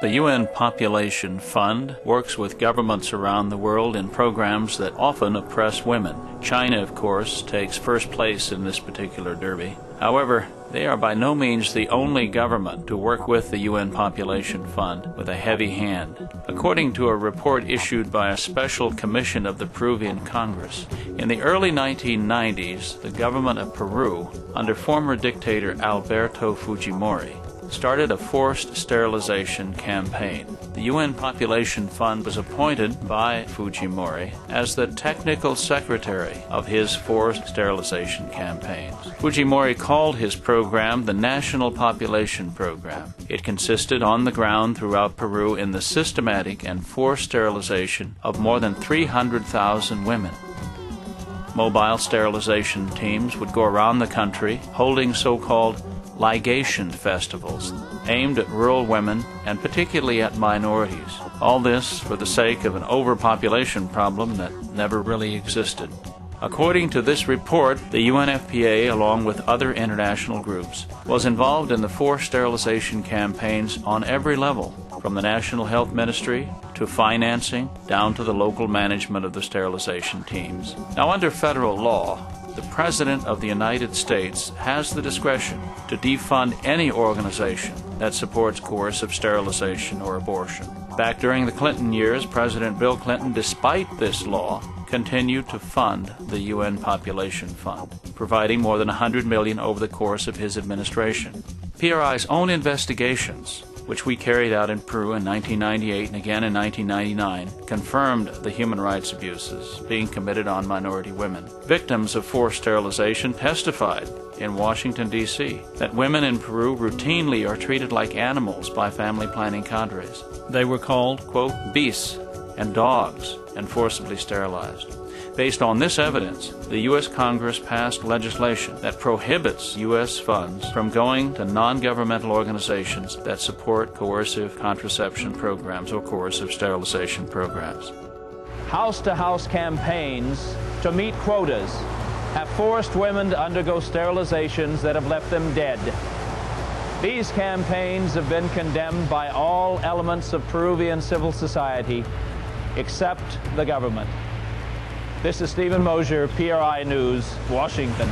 The UN Population Fund works with governments around the world in programs that often oppress women. China, of course, takes first place in this particular derby. However, they are by no means the only government to work with the UN Population Fund with a heavy hand. According to a report issued by a special commission of the Peruvian Congress, in the early 1990s, the government of Peru, under former dictator Alberto Fujimori, started a forced sterilization campaign. The UN Population Fund was appointed by Fujimori as the technical secretary of his forced sterilization campaigns. Fujimori called his program the National Population Program. It consisted on the ground throughout Peru in the systematic and forced sterilization of more than 300,000 women. Mobile sterilization teams would go around the country holding so-called ligation festivals aimed at rural women and particularly at minorities. All this for the sake of an overpopulation problem that never really existed. According to this report, the UNFPA, along with other international groups, was involved in the forced sterilization campaigns on every level, from the National Health Ministry to financing down to the local management of the sterilization teams. Now, under federal law, the President of the United States has the discretion to defund any organization that supports coercive sterilization or abortion. Back during the Clinton years, President Bill Clinton, despite this law, continued to fund the UN Population Fund, providing more than $100 million over the course of his administration. PRI's own investigations, which we carried out in Peru in 1998 and again in 1999, confirmed the human rights abuses being committed on minority women. Victims of forced sterilization testified in Washington, D.C., that women in Peru routinely are treated like animals by family planning cadres. They were called, quote, beasts and dogs and forcibly sterilized. Based on this evidence, the U.S. Congress passed legislation that prohibits U.S. funds from going to non-governmental organizations that support coercive contraception programs or coercive sterilization programs. House-to-house campaigns to meet quotas have forced women to undergo sterilizations that have left them dead. These campaigns have been condemned by all elements of Peruvian civil society, except the government. This is Stephen Mosier, PRI News, Washington.